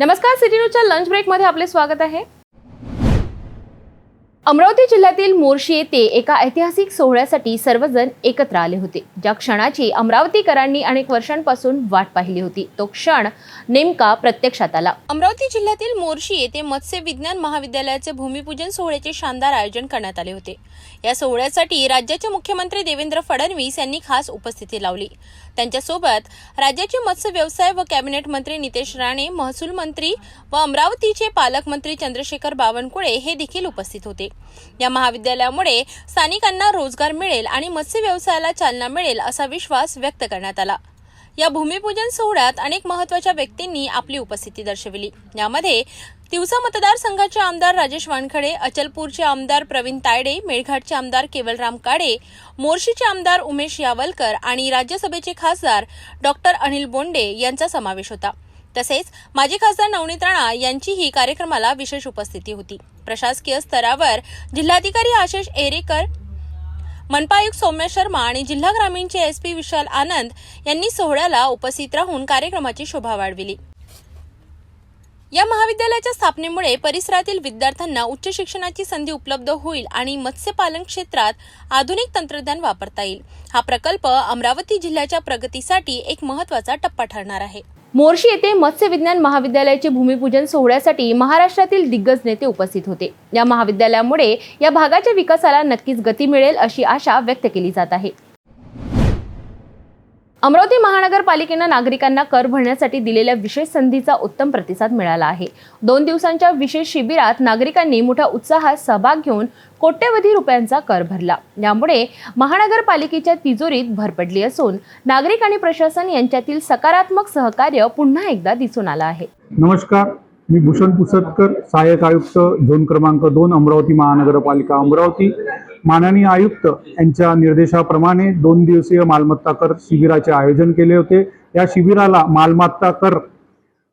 नमस्कार, सिटी न्यूजच्या लंच ब्रेकमध्ये आपले स्वागत आहे। अमरावती जिल्ह्यातील मोर्शी येथे एका ऐतिहासिक सोहळ्यासाठी सर्वजण एकत्र आले होते। ज्या क्षणाची अमरावतीकरांनी अनेक वर्षांपासून वाट पाहिली होती, तो क्षण नेमका प्रत्यक्षात आला। अमरावती जिल्ह्यातील मोर्शी येथे मत्स्य विज्ञान महाविद्यालयाचे भूमिपूजन सोहळ्याचे शानदार आयोजन करण्यात आले होते। या सोहळ्यासाठी राज्याचे मुख्यमंत्री देवेंद्र फडणवीस यांनी खास उपस्थिती लावली। त्यांच्यासोबत राज्याचे मत्स्य व्यवसाय व कॅबिनेट मंत्री नितेश राणे, महसूल मंत्री व अमरावतीचे पालकमंत्री चंद्रशेखर बावनकुळे हे देखील उपस्थित होते। या महाविद्यालयामुळे स्थानिकांना रोजगार मिळेल आणि मत्स्य व्यवसायाला चालना मिळेल असा विश्वास व्यक्त करण्यात आला। या भूमिपूजन सोहळ्यात अनेक महत्त्वाच्या व्यक्तींनी आपली उपस्थिती दर्शविली। यामध्ये तिवसा मतदारसंघाचे आमदार राजेश वानखडे, अचलपूरचे आमदार प्रवीण तायडे, मेळघाटचे आमदार केवलराम काळे, मोर्शीचे आमदार उमेश यावलकर आणि राज्यसभेचे खासदार डॉक्टर अनिल बोंडे यांचा समावेश होता। तसेच माजी खासदार नवनीत राणा यांचीही कार्यक्रमाला विशेष उपस्थिती होती। प्रशासकीय स्तरावर जिल्हाधिकारी आशिष एरेकर, मनपा आयुक्त सौम्या शर्मा आणि जिल्हा ग्रामीणचे एसपी विशाल आनंद यांनी सोहळ्याला उपस्थित राहून कार्यक्रमाची शोभा वाढविली। या महाविद्यालयाच्या स्थापनेमुळे परिसरातील विद्यार्थ्यांना उच्च शिक्षणाची संधी उपलब्ध होईल आणि मत्स्यपालन क्षेत्रात आधुनिक तंत्रज्ञान वापरता येईल। हा प्रकल्प अमरावती जिल्ह्याच्या प्रगतीसाठी एक महत्त्वाचा टप्पा ठरणार आहे। मोर्शी येथे मत्स्य विज्ञान महाविद्यालयाचे भूमिपूजन सोहळ्यासाठी महाराष्ट्रातील दिग्गज नेते उपस्थित होते। या महाविद्यालयामुळे या भागाच्या विकासाला नक्कीच गती मिळेल अशी आशा व्यक्त केली जात आहे। अमरावती महानगरपालिकेने नागरिकांना कर भरण्यासाठी दिलेल्या विशेष संधीचा उत्तम प्रतिसाद मिळाला आहे। 2 दिवसांच्या विशेष शिबिरात नागरिकांनी मोठ्या उत्साहात सहभाग घेऊन कोट्यवधी रुपयांचा कर भरला। यामुळे महानगरपालिकेच्या तिजोरीत भर पडली असून नागरिक आणि प्रशासन यांच्यातील सकारात्मक सहकार्य पुन्हा एकदा दिसून आलं आहे। नमस्कार, मी भूषण पुसदकर, सहाय्यक आयुक्त झोन क्रमांक 2 अमरावती महानगरपालिका अमरावती। माननीय आयुक्त यांच्या निर्देशाप्रमाणे 2 दिवसीय मालमत्ता कर शिबिराचे आयोजन केले होते। या शिबिराला मालमत्ता कर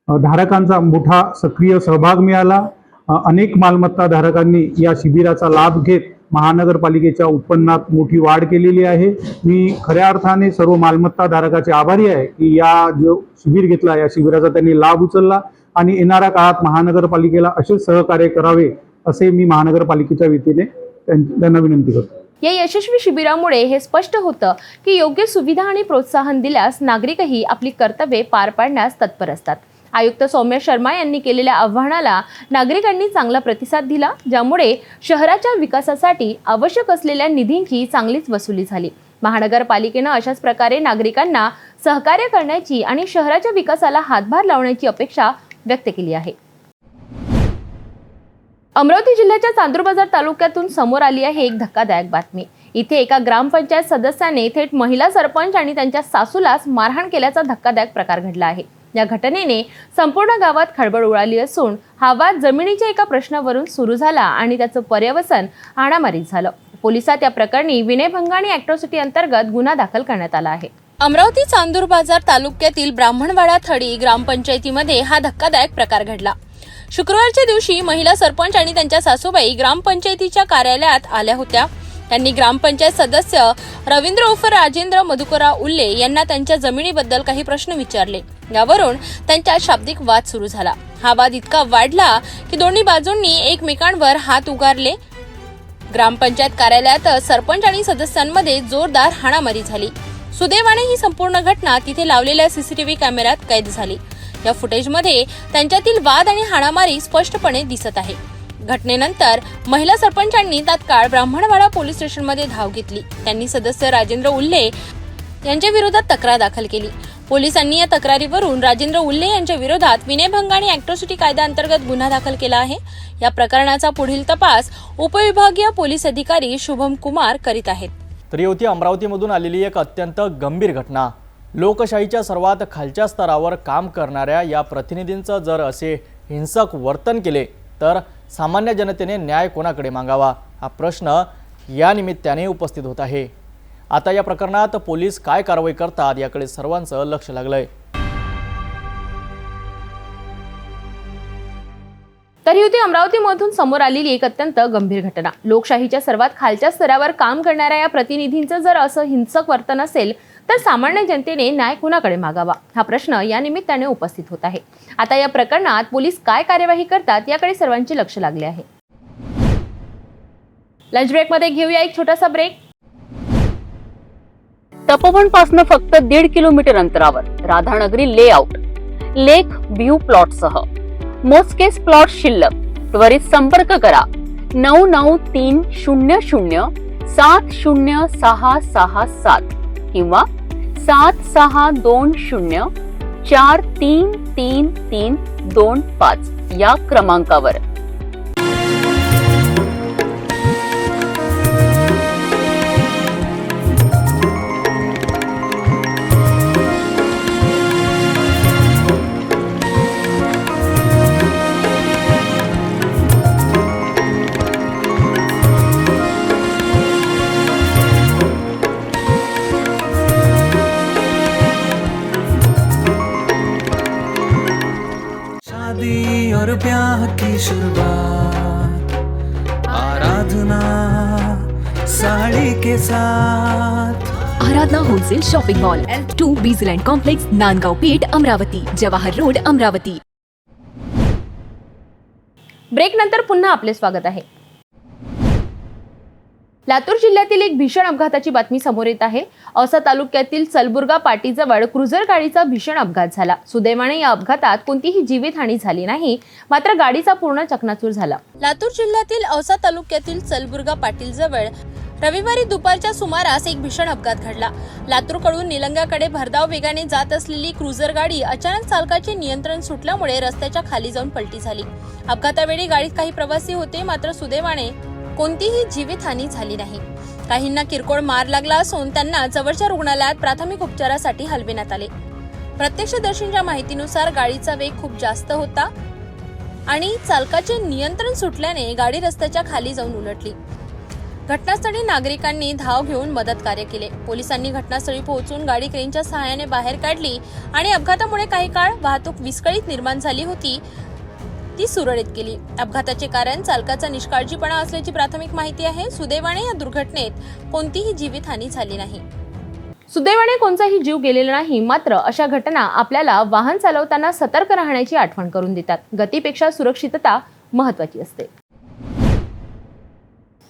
धारकांचा मोठा सक्रिय सहभाग मिळाला। अनेक मालमत्ता धारकांनी या शिबिराचा लाभ घेत महानगरपालिकेच्या उत्पन्नात मोठी वाढ केलेली आहे। मी खऱ्या अर्थाने सर्व मालमत्ता धारकाचे आभारी आहे की या जो शिबिर घेतला, या शिबिराचा त्यांनी लाभ उचलला आणि येणाऱ्या काळात महानगरपालिकेला असे सहकार्य करावे असे मी महानगरपालिकेच्या वतीने त्यांना विनंती करतो। या यशस्वी शिबिरामुळे हे स्पष्ट होतं की योग्य सुविधा आणि प्रोत्साहन दिल्यास नागरिकही आपली कर्तव्ये पार पाडण्यास तत्पर असतात। आयुक्त सौम्या शर्मा यांनी केलेल्या आव्हानाला नागरिकांनी चांगला प्रतिसाद दिला, ज्यामुळे शहराच्या विकासासाठी आवश्यक असलेल्या निधींची चांगलीच वसुली झाली। महानगरपालिकेने अशाच प्रकारे नागरिकांना सहकार्य करण्याची आणि शहराच्या विकासाला हातभार लावण्याची अपेक्षा व्यक्त केली आहे। अमरावती जिल्ह्याच्या चांदूरबाजार तालुक्यातून समोर आली आहे एक धक्कादायक बातमी। इथे एका ग्रामपंचायत सदस्याने थेट महिला सरपंच आणि त्यांच्या सासूलाच मारहाण केल्याचा धक्कादायक प्रकार घडला आहे। या घटनेने संपूर्ण गावात खळबळ उडाली असून हा वाद जमिनीच्या एका प्रश्नावरून सुरू झाला आणि त्याचं पर्यवसन हाणामारीत झालं। पोलिसात या प्रकरणी विनयभंग आणि अॅट्रॉसिटी अंतर्गत गुन्हा दाखल करण्यात आला आहे। अमरावती चांदूरबाजार तालुक्यातील ब्राह्मणवाडा थडी ग्रामपंचायतीमध्ये हा धक्कादायक प्रकार घडला। शुक्रवारच्या दिवशी महिला सरपंच आणि त्यांच्या सासूबाई ग्रामपंचायतीच्या कार्यालयात आल्या होत्या। त्यांनी ग्रामपंचायत सदस्य रवींद्र उर्फ राजेंद्र मधुकरराव उल्ले यांना त्यांच्या जमिनीबद्दल काही प्रश्न विचारले। यावरून त्यांच्यात शाब्दिक वाद सुरू झाला। हा वाद इतका वाढला की दोन्ही बाजूंनी एकमेकांवर हात उगारले। ग्रामपंचायत कार्यालयात सरपंच आणि सदस्यांमध्ये जोरदार हाणामारी झाली। सुदैवाने ही संपूर्ण घटना तिथे लावलेल्या सीसीटीव्ही कॅमेऱ्यात कैद झाली। या फुटेजमध्ये त्यांच्यातील वाद आणि हाणामारी स्पष्टपणे दिसत आहे। घटनेनंतर महिला सरपंचांनी तात्काळ ब्राह्मणवाडा पोलीस स्टेशनमध्ये धाव घेतली। त्यांनी सदस्य राजेंद्र उल्ले यांच्या विरोधात तक्रार दाखल केली। पोलिसांनी या तक्रारीवरून राजेंद्र उल्ले यांच्या विरोधात विनयभंग आणि अॅट्रॉसिटी कायद्याअंतर्गत गुन्हा दाखल केला आहे। या प्रकरणाचा पुढील तपास उपविभागीय पोलीस अधिकारी शुभम कुमार करीत आहेत। तर होती अमरावतीमधून आलेली एक अत्यंत गंभीर घटना। लोकशाहीच्या सर्वात खालच्या स्तरावर काम करणाऱ्या या प्रतिनिधींचं जर असे हिंसक वर्तन केले तर सामान्य जनतेने न्याय कोणाकडे मागावा, हा प्रश्न या निमित्ताने उपस्थित होत आहे। आता या प्रकरणात पोलीस काय कारवाई करतात याकडे सर्वांचं लक्ष लागलंय। तरी होती अमरावतीमधून समोर आलेली एक अत्यंत गंभीर घटना। लोकशाहीच्या सर्वात खालच्या स्तरावर काम करणाऱ्या या प्रतिनिधींचं जर असं हिंसक वर्तन असेल तर सामान्य जनतेने न्याय कुणाकडे मागावा हा प्रश्न या निमित्ताने उपस्थित होत आहे. आता या प्रकरणात पोलीस काय कार्यवाही करतात याकडे सर्वांचे लक्ष लागले आहे. लंच ब्रेकमध्ये घेऊया एक छोटासा ब्रेक. तपोवन पासून फक्त 1.5 किलोमीटर अंतरावर राधानगरी लेआउट लेक व्ह्यू प्लॉट सह मोजकेच प्लॉट शिल्लक. त्वरित संपर्क करा 9930706667 किंवा 7620433325 या क्रमांकावर. शादी और ब्याह की शुरुआत आराधना साड़ी के साथ. Aradhana wholesale shopping mall L2 बीजलँड complex Nandgaon Peth Amravati Jawahar road Amravati. Break नंतर पुन्हा आपले स्वागत आहे. लातूर जिल्ह्यातील एक भीषण अपघाताची बातमी समोर येत आहे. औसा तालुक्यातील सलबुर्गा पाटीजवळ क्रुझर गाडीचा भीषण अपघात झाला. सुदैवाने या अपघातात कोणतीही जीवितहानी झाली नाही, मात्र गाडीचा पूर्ण चकनाचूर झाला. लातूर जिल्ह्यातील औसा तालुक्यातील सलबुर्गा पाटीलजवळ रविवारी दुपारच्या सुमारास एक भीषण अपघात घडला. लातूरकडून निलंग्याकडे भरधाव वेगाने जात असलेली क्रुझर गाडी अचानक चालकाचे नियंत्रण सुटल्यामुळे रस्त्याच्या खाली जाऊन पलटी झाली. अपघातावेळी गाडीत काही प्रवासी होते, मात्र सुदैवाने कोणतीही जीवितहानी झाली नाही. काहींना किरकोळ मार लागला असून त्यांना जवळच्या रुग्णालयात प्राथमिक उपचारासाठी हलविण्यात आले. प्रत्यक्षदर्शींच्या माहितीनुसार गाडीचा वेग खूप जास्त होता आणि चालकाचे नियंत्रण सुटल्याने गाडी रस्त्याच्या खाली जाऊन उलटली. घटनास्थळी नागरिकांनी धाव घेऊन मदत कार्य केले. पोलिसांनी घटनास्थळी पोहोचून गाडी क्रेनच्या सहाय्याने बाहेर काढली आणि अपघातामुळे काही काळ वाहतूक विस्कळीत निर्माण झाली होती ती सुरळीत केली. अपघाताचे कारण चालकाचा निष्काळजीपणा असल्याची प्राथमिक माहिती आहे. सुदैवाने या दुर्घटनेत कोणतीही जीवितहानी झाली नाही. सुदैवाने कोणताही जीव गेलेला नाही, मात्र अशा घटना आपल्याला वाहन चालवताना सतर्क राहण्याची आठवण करून देतात. गतीपेक्षा सुरक्षितता महत्त्वाची असते.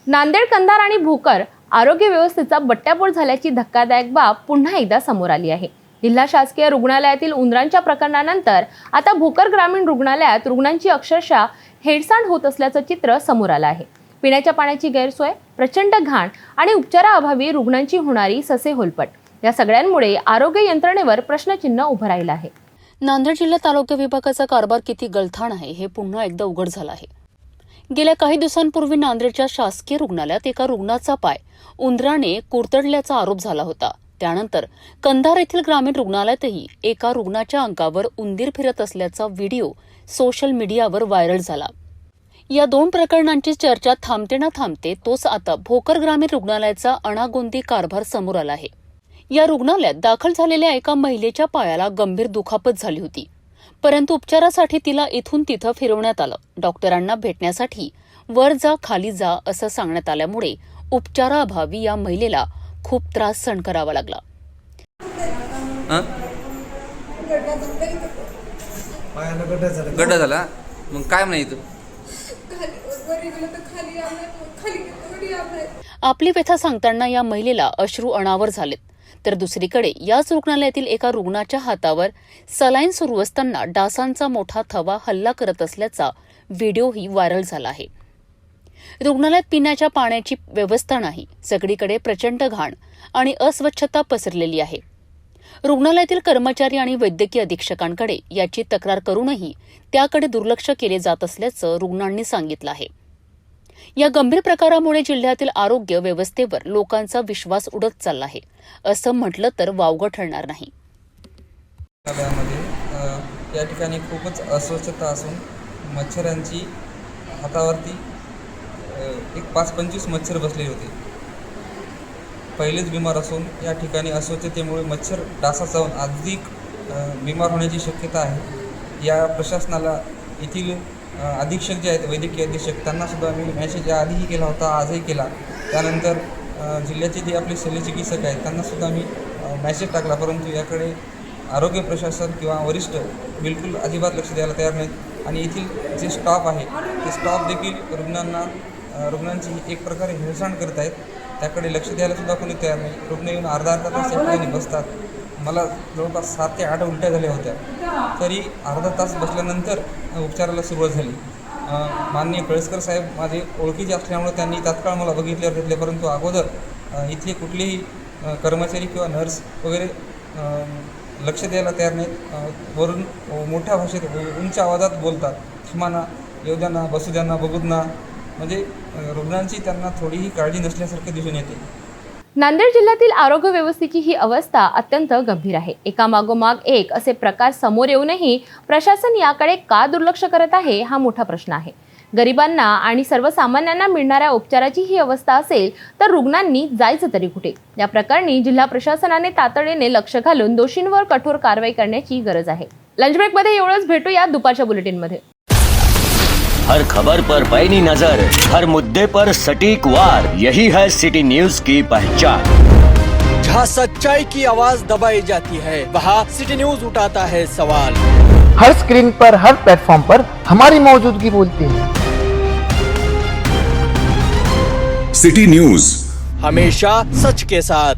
नांदेड, कंधार आणि भोकर आरोग्य व्यवस्थेचा बट्ट्याबोळ झाल्याची धक्कादायक बाब पुन्हा एकदा समोर आली आहे. जिल्हा शासकीय रुग्णालयातील उंदरांच्या प्रकरणानंतर आता भोकर ग्रामीण रुग्णालयात रुग्णांची अक्षरशः हेळसांड होत असल्याचं चित्र समोर आलं आहे. पिण्याच्या पाण्याची गैरसोय, प्रचंड घाण आणि उपचाराअभावी रुग्णांची होणारी ससेहोलपट या सगळ्यांमुळे आरोग्य यंत्रणेवर प्रश्नचिन्ह उभं राहिलं आहे. नांदेड जिल्ह्यात आरोग्य विभागाचा कारभार किती गलथान आहे हे पुन्हा एकदा उघड झालं आहे. गेल्या काही दिवसांपूर्वी नांदेडच्या शासकीय रुग्णालयात एका रुग्णाचा पाय उंदराने कुरतडल्याचा आरोप झाला होता. त्यानंतर कंधार येथील ग्रामीण रुग्णालयातही एका रुग्णाच्या अंगावर उंदीर फिरत असल्याचा व्हिडिओ सोशल मीडियावर व्हायरल झाला. या दोन प्रकरणांची चर्चा थांबते ना थांबते तोच आता भोकर ग्रामीण रुग्णालयाचा अनागोंदी कारभार समोर आला आहे. या रुग्णालयात दाखल झालेल्या एका महिलेच्या पायाला गंभीर दुखापत झाली होती, परंतु उपचारासाठी तिला इथून तिथं फिरवण्यात आलं. डॉक्टरांना भेटण्यासाठी वर जा खाली जा असं सांगण्यात आल्यामुळे उपचाराअभावी या महिलेला खूप त्रास सहन करावा लागला. गड्डा झाला मग काय म्हणायचं. आपली व्यथा सांगताना या महिलेला अश्रू अनावर झालेत. तर दुसरीकडे याच रुग्णालयातील एका रुग्णाच्या हातावर सलाईन सुरू असताना डासांचा मोठा थवा हल्ला करत असल्याचा व्हिडिओही व्हायरल झाला आहे. रुग्णालयात पिण्याच्या पाण्याची व्यवस्था नाही, सगळीकडे प्रचंड घाण आणि अस्वच्छता पसरलेली आहे. रुग्णालयातील कर्मचारी आणि वैद्यकीय अधीक्षकांकडे याची तक्रार करूनही त्याकडे दुर्लक्ष केले जात असल्याचं रुग्णांनी सांगितलं आहे. या गंभीर प्रकारामुळे जिल्ह्यातील आरोग्य व्यवस्थेवर लोकांचा विश्वास उडत चालला आहे असं म्हटलं तर वावगं ठरणार नाही. या ठिकाणी खूपच अस्वच्छता असून मच्छरांची हातावरती एक 5-25 मच्छर बसलेले होते. पहिलेच बिमार असून या ठिकाणी अस्वच्छतेमुळे मच्छर डासा चावून अधिक बिमार होण्याची शक्यता आहे. या प्रशासनाला येथील अधीक्षक जे आहेत वैद्यकीय अधीक्षक त्यांनासुद्धा मी मॅसेज आधीही केला होता, आजही केला. त्यानंतर जिल्ह्याचे जे आपले शल्यचिकित्सक आहेत त्यांनासुद्धा मी मॅसेज टाकला, परंतु याकडे आरोग्य प्रशासन किंवा वरिष्ठ बिलकुल अजिबात लक्ष द्यायला तयार नाहीत आणि येथील जे स्टाफ आहे ते स्टाफ देखील रुग्णांची एक प्रकारे हेळसांड करत आहेत. त्याकडे लक्ष द्यायला सुद्धा कोणी तयार नाही. रुग्ण येऊन अर्धा तास या ठिकाणी बसतात. मला जवळपास 7 ते 8 उलट्या झाल्या होत्या, तरी अर्धा तास बसल्यानंतर उपचाराला सुरुवात झाली. माननीय कळसकर साहेब माझे ओळखीचे असल्यामुळे त्यांनी तात्काळ मला बघितल्यावर घेतले, परंतु अगोदर इथले कुठलेही कर्मचारी किंवा नर्स वगैरे लक्ष द्यायला तयार नाहीत. वरून मोठ्या भाषेत उंच आवाजात बोलतात, थांबाना, येऊ द्या ना, बसू द्या ना, बघूत ना. म्हणजे रुग्णांची त्यांना थोडीही काळजी नसल्यासारखे दिसून येते. नांदेड जिल्ह्यातील आरोग्य व्यवस्थेची ही अवस्था अत्यंत गंभीर आहे. एकामागोमाग एक असे प्रकार समोर येऊनही प्रशासन याकडे का दुर्लक्ष करत आहे हा मोठा प्रश्न आहे. गरिबांना आणि सर्वसामान्यांना मिळणाऱ्या उपचाराची ही अवस्था असेल तर रुग्णांनी जायचं तरी कुठे? या प्रकरणी जिल्हा प्रशासनाने तातडीने लक्ष घालून दोषींवर कठोर कारवाई करण्याची गरज आहे. लंच ब्रेकमध्ये एवढंच. भेटूया दुपारच्या बुलेटिनमध्ये. हर खबर पर पैनी नजर, हर मुद्दे पर सटीक वार, यही है सिटी न्यूज की पहचान। जहाँ सच्चाई की आवाज दबाई जाती है वहाँ सिटी न्यूज उठाता है सवाल। हर स्क्रीन पर, हर प्लेटफॉर्म पर हमारी मौजूदगी बोलती है। सिटी न्यूज हमेशा सच के साथ।